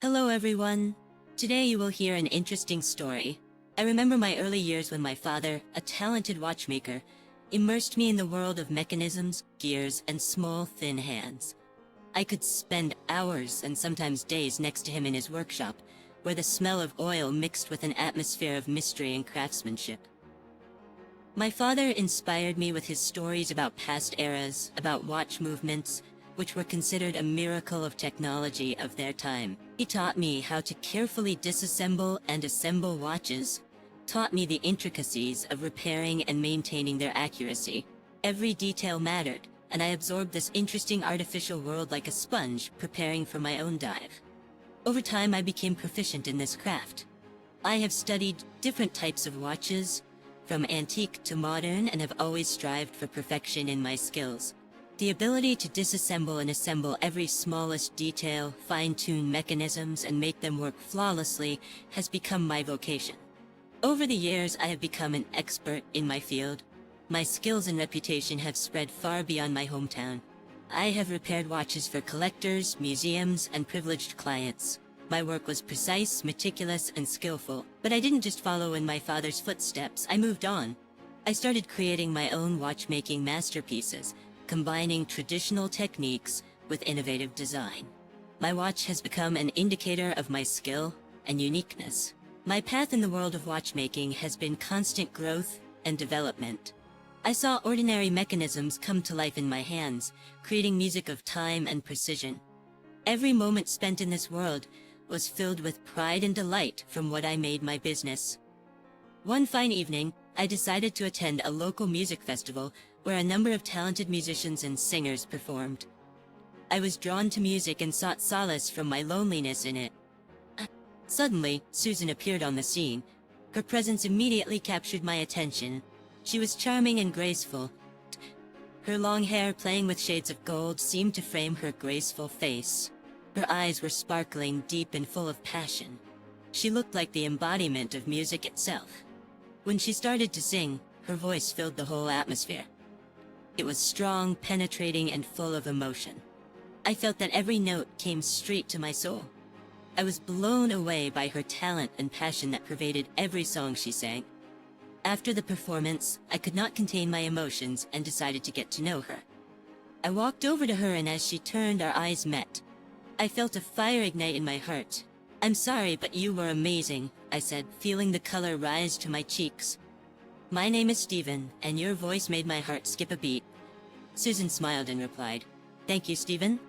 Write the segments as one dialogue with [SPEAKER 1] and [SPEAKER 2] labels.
[SPEAKER 1] Hello everyone. Today you will hear an interesting story. I remember my early years when my father, a talented watchmaker, immersed me in the world of mechanisms, gears, and small, thin hands. I could spend hours and sometimes days next to him in his workshop, where the smell of oil mixed with an atmosphere of mystery and craftsmanship. My father inspired me with his stories about past eras, about watch movements, which were considered a miracle of technology of their time. He taught me how to carefully disassemble and assemble watches, taught me the intricacies of repairing and maintaining their accuracy. Every detail mattered, and I absorbed this interesting artificial world like a sponge, preparing for my own dive. Over time, I became proficient in this craft. I have studied different types of watches, from antique to modern, and have always strived for perfection in my skills. The ability to disassemble and assemble every smallest detail, fine-tune mechanisms, and make them work flawlessly has become my vocation. Over the years, I have become an expert in my field. My skills and reputation have spread far beyond my hometown. I have repaired watches for collectors, museums, and privileged clients. My work was precise, meticulous, and skillful, but I didn't just follow in my father's footsteps. I moved on. I started creating my own watchmaking masterpieces, combining traditional techniques with innovative design. My watch has become an indicator of my skill and uniqueness. My path in the world of watchmaking has been constant growth and development. I saw ordinary mechanisms come to life in my hands, creating music of time and precision. Every moment spent in this world was filled with pride and delight from what I made my business. One fine evening, I decided to attend a local music festival where a number of talented musicians and singers performed. I was drawn to music and sought solace from my loneliness in it. Suddenly, Susan appeared on the scene. Her presence immediately captured my attention. She was charming and graceful. Her long hair playing with shades of gold seemed to frame her graceful face. Her eyes were sparkling, deep, and full of passion. She looked like the embodiment of music itself. When she started to sing, her voice filled the whole atmosphere. It was strong, penetrating, and full of emotion. I felt that every note came straight to my soul. I was blown away by her talent and passion that pervaded every song she sang. After the performance, I could not contain my emotions and decided to get to know her. I walked over to her, and as she turned, our eyes met. I felt a fire ignite in my heart. "I'm sorry, but you were amazing," I said, feeling the color rise to my cheeks. "My name is Stephen, and your voice made my heart skip a beat." Susan smiled and replied, "Thank you, Stephen.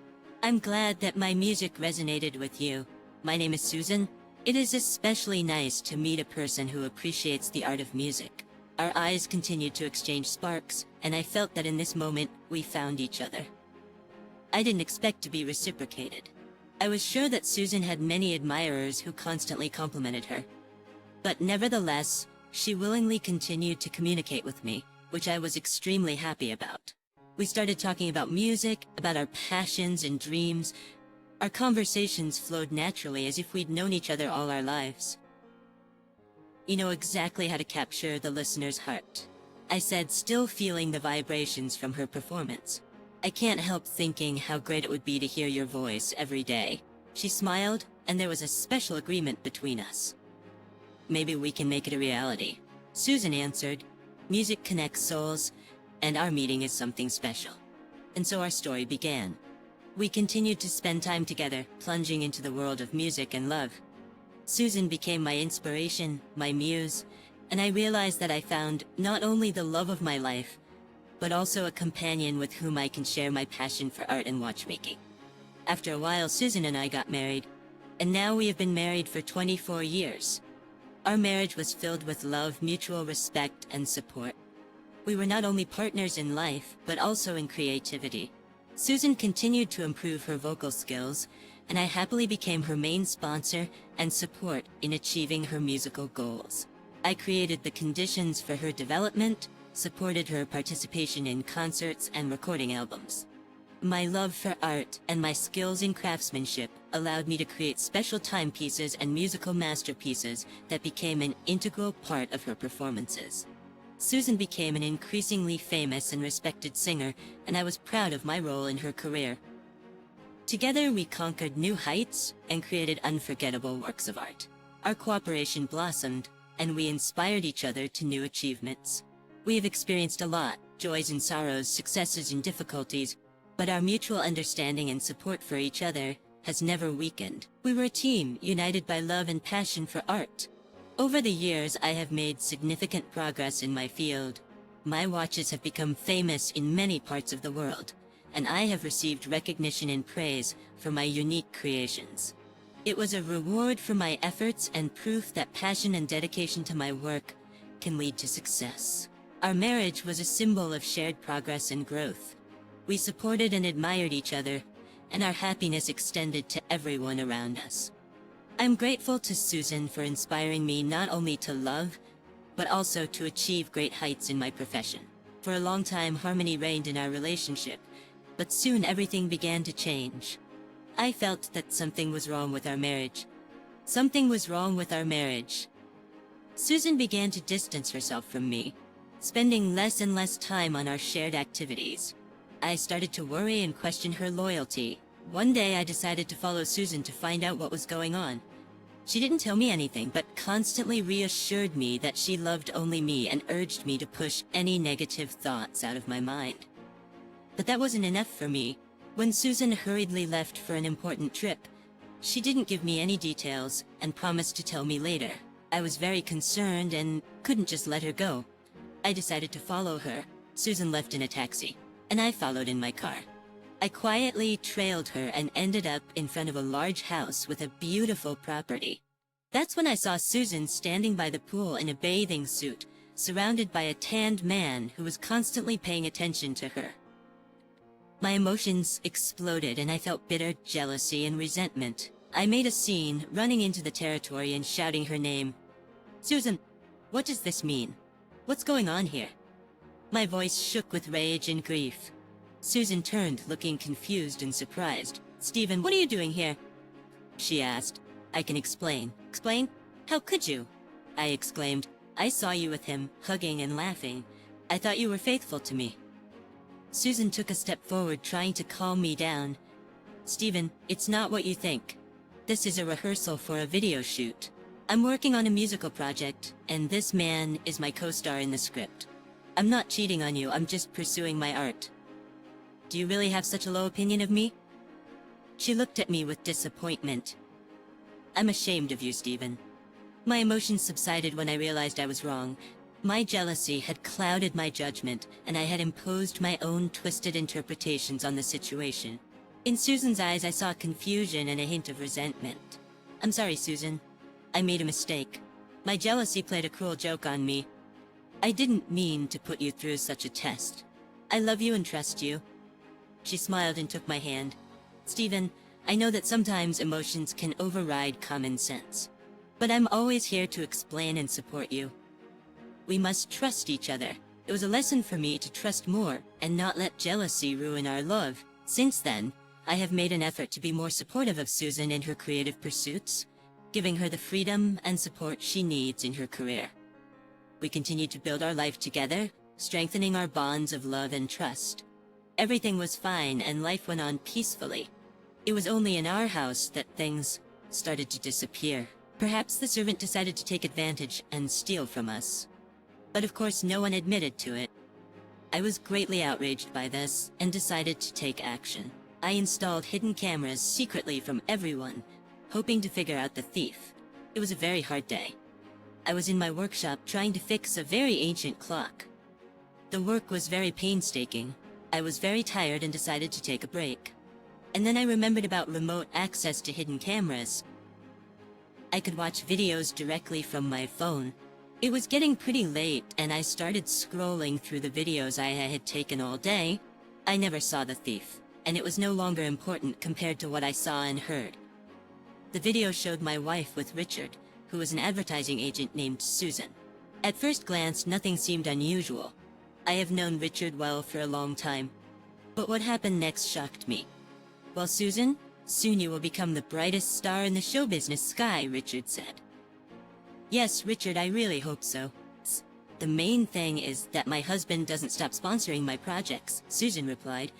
[SPEAKER 1] I'm glad that my music resonated with you. My name is Susan. It is especially nice to meet a person who appreciates the art of music." Our eyes continued to exchange sparks, and I felt that in this moment, we found each other. I didn't expect to be reciprocated. I was sure that Susan had many admirers who constantly complimented her. But nevertheless, she willingly continued to communicate with me, which I was extremely happy about. We started talking about music, about our passions and dreams. Our conversations flowed naturally as if we'd known each other all our lives. "You know exactly how to capture the listener's heart," I said, still feeling the vibrations from her performance. "I can't help thinking how great it would be to hear your voice every day." She smiled, and there was a special agreement between us. "Maybe we can make it a reality," Susan answered. "Music connects souls, and our meeting is something special." And so our story began. We continued to spend time together, plunging into the world of music and love. Susan became my inspiration, my muse, and I realized that I found not only the love of my life, but also a companion with whom I can share my passion for art and watchmaking. After a while, Susan and I got married, and now we have been married for 24 years. Our marriage was filled with love, mutual respect, and support. We were not only partners in life, but also in creativity. Susan continued to improve her vocal skills, and I happily became her main sponsor and support in achieving her musical goals. I created the conditions for her development, supported her participation in concerts and recording albums. My love for art and my skills in craftsmanship allowed me to create special timepieces and musical masterpieces that became an integral part of her performances. Susan became an increasingly famous and respected singer, and I was proud of my role in her career. Together, we conquered new heights and created unforgettable works of art. Our cooperation blossomed, and we inspired each other to new achievements. We have experienced a lot, joys and sorrows, successes and difficulties, but our mutual understanding and support for each other has never weakened. We were a team, united by love and passion for art. Over the years, I have made significant progress in my field. My watches have become famous in many parts of the world, and I have received recognition and praise for my unique creations. It was a reward for my efforts and proof that passion and dedication to my work can lead to success. Our marriage was a symbol of shared progress and growth. We supported and admired each other, and our happiness extended to everyone around us. I'm grateful to Susan for inspiring me not only to love, but also to achieve great heights in my profession. For a long time, harmony reigned in our relationship, but soon everything began to change. I felt that something was wrong with our marriage. Something was wrong with our marriage. Susan began to distance herself from me, spending less and less time on our shared activities. I started to worry and question her loyalty. One day I decided to follow Susan to find out what was going on. She didn't tell me anything, but constantly reassured me that she loved only me and urged me to push any negative thoughts out of my mind. But that wasn't enough for me. When Susan hurriedly left for an important trip, she didn't give me any details and promised to tell me later. I was very concerned and couldn't just let her go. I decided to follow her. Susan left in a taxi, and I followed in my car. I quietly trailed her and ended up in front of a large house with a beautiful property. That's when I saw Susan standing by the pool in a bathing suit, surrounded by a tanned man who was constantly paying attention to her. My emotions exploded and I felt bitter jealousy and resentment. I made a scene, running into the territory and shouting her name. "Susan, what does this mean? What's going on here?" My voice shook with rage and grief. Susan turned, looking confused and surprised. "Stephen, what are you doing here?" she asked. "I can explain." "Explain? How could you?" I exclaimed. "I saw you with him, hugging and laughing. I thought you were faithful to me." Susan took a step forward, trying to calm me down. "Stephen, it's not what you think. This is a rehearsal for a video shoot. I'm working on a musical project, and this man is my co-star in the script. I'm not cheating on you, I'm just pursuing my art. Do you really have such a low opinion of me?" She looked at me with disappointment. "I'm ashamed of you, Stephen." My emotions subsided when I realized I was wrong. My jealousy had clouded my judgment, and I had imposed my own twisted interpretations on the situation. In Susan's eyes, I saw confusion and a hint of resentment. "I'm sorry, Susan. I made a mistake. My jealousy played a cruel joke on me. I didn't mean to put you through such a test. I love you and trust you." She smiled and took my hand. "Stephen, I know that sometimes emotions can override common sense, but I'm always here to explain and support you. We must trust each other. It was a lesson for me to trust more and not let jealousy ruin our love. Since then, I have made an effort to be more supportive of Susan in her creative pursuits, giving her the freedom and support she needs in her career. We continued to build our life together, strengthening our bonds of love and trust. Everything was fine and life went on peacefully. It was only in our house that things started to disappear. Perhaps the servant decided to take advantage and steal from us. But of course no one admitted to it. I was greatly outraged by this and decided to take action. I installed hidden cameras secretly from everyone, hoping to figure out the thief. It was a very hard day. I was in my workshop trying to fix a very ancient clock. The work was very painstaking. I was very tired and decided to take a break. And then I remembered about remote access to hidden cameras. I could watch videos directly from my phone. It was getting pretty late, and I started scrolling through the videos I had taken all day. I never saw the thief, and it was no longer important compared to what I saw and heard. The video showed my wife with Richard, who was an advertising agent named Susan. At first glance, nothing seemed unusual. I have known Richard well for a long time. But what happened next shocked me. "Well, Susan, soon you will become the brightest star in the show business sky," Richard said. "Yes, Richard, I really hope so. The main thing is that my husband doesn't stop sponsoring my projects," Susan replied.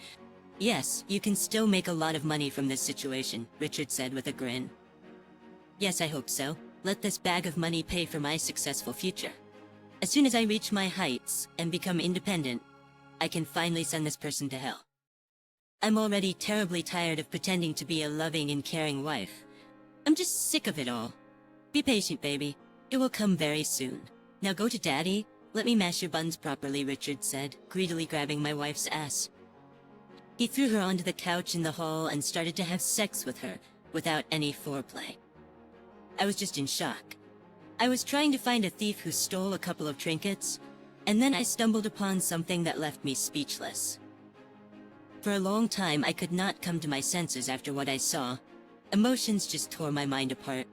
[SPEAKER 1] Yes, you can still make a lot of money from this situation, Richard said with a grin. Yes, I hope so. Let this bag of money pay for my successful future. As soon as I reach my heights and become independent, I can finally send this person to hell. I'm already terribly tired of pretending to be a loving and caring wife. I'm just sick of it all. Be patient, baby. It will come very soon. Now go to Daddy. Let me mash your buns properly, Richard said, greedily grabbing my wife's ass. He threw her onto the couch in the hall and started to have sex with her, without any foreplay. I was just in shock. I was trying to find a thief who stole a couple of trinkets, and then I stumbled upon something that left me speechless. For a long time, I could not come to my senses after what I saw. Emotions just tore my mind apart.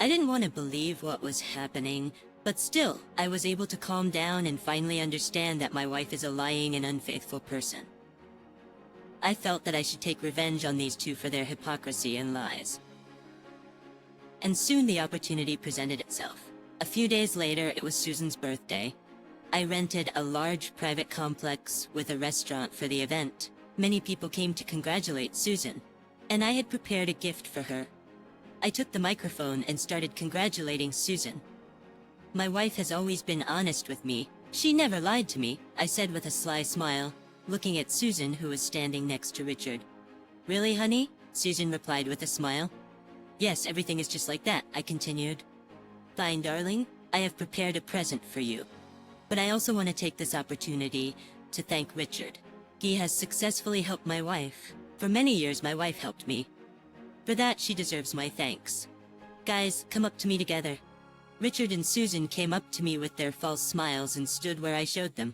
[SPEAKER 1] I didn't want to believe what was happening, but still, I was able to calm down and finally understand that my wife is a lying and unfaithful person. I felt that I should take revenge on these two for their hypocrisy and lies. And soon the opportunity presented itself. A few days later, it was Susan's birthday. I rented a large private complex with a restaurant for the event. Many people came to congratulate Susan, and I had prepared a gift for her. I took the microphone and started congratulating Susan. My wife has always been honest with me. She never lied to me, I said with a sly smile, looking at Susan, who was standing next to Richard. Really, honey? Susan replied with a smile. Yes, everything is just like that, I continued. Fine, darling. I have prepared a present for you. But I also want to take this opportunity to thank Richard. He has successfully helped my wife. For many years, my wife helped me. For that, she deserves my thanks. Guys, come up to me together. Richard and Susan came up to me with their false smiles and stood where I showed them.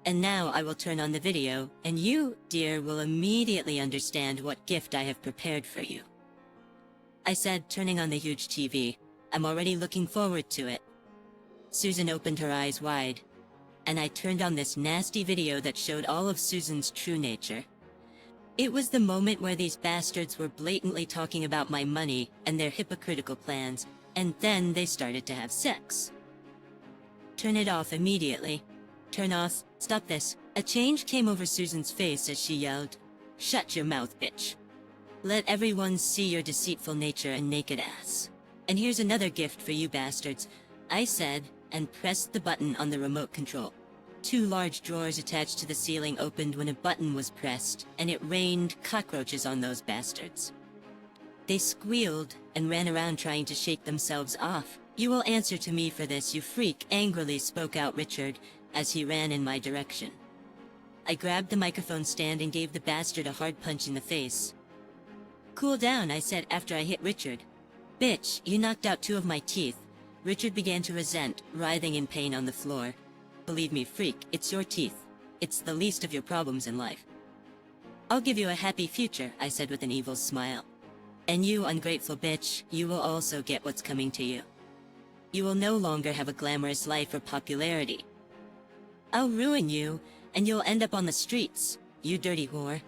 [SPEAKER 1] And now I will turn on the video, and you, dear, will immediately understand what gift I have prepared for you. I said, turning on the huge TV. I'm already looking forward to it. Susan opened her eyes wide, and I turned on this nasty video that showed all of Susan's true nature. It was the moment where these bastards were blatantly talking about my money and their hypocritical plans, and then they started to have sex. Turn it off immediately. Turn off. Stop this. A change came over Susan's face as she yelled, "Shut your mouth, bitch. Let everyone see your deceitful nature and naked ass. And here's another gift for you bastards," I said, and pressed the button on the remote control. Two large drawers attached to the ceiling opened when a button was pressed, and it rained cockroaches on those bastards. They squealed and ran around trying to shake themselves off. "You will answer to me for this, you freak," angrily spoke out Richard as he ran in my direction. I grabbed the microphone stand and gave the bastard a hard punch in the face. "Cool down," I said after I hit Richard. "Bitch, you knocked out two of my teeth." Richard began to resent, writhing in pain on the floor. "Believe me, freak, it's your teeth. It's the least of your problems in life." "I'll give you a happy future," I said with an evil smile. "And you, ungrateful bitch, you will also get what's coming to you. You will no longer have a glamorous life or popularity. I'll ruin you, and you'll end up on the streets, you dirty whore,"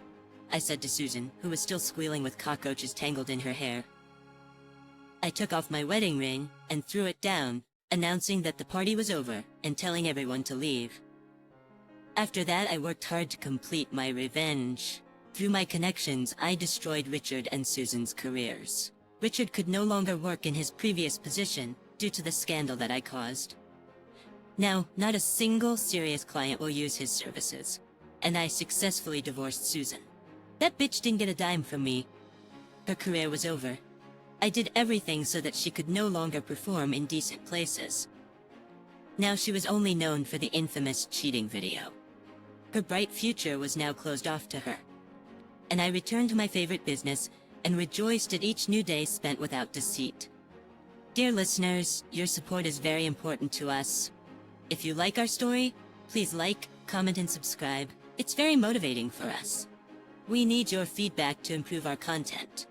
[SPEAKER 1] I said to Susan, who was still squealing with cockroaches tangled in her hair. I took off my wedding ring and threw it down, announcing that the party was over and telling everyone to leave. After that, I worked hard to complete my revenge. Through my connections, I destroyed Richard and Susan's careers. Richard could no longer work in his previous position due to the scandal that I caused. Now, not a single serious client will use his services, and I successfully divorced Susan. That bitch didn't get a dime from me. Her career was over. I did everything so that she could no longer perform in decent places. Now she was only known for the infamous cheating video. Her bright future was now closed off to her. And I returned to my favorite business and rejoiced at each new day spent without deceit. Dear listeners, your support is very important to us. If you like our story, please like, comment, and subscribe. It's very motivating for us. We need your feedback to improve our content.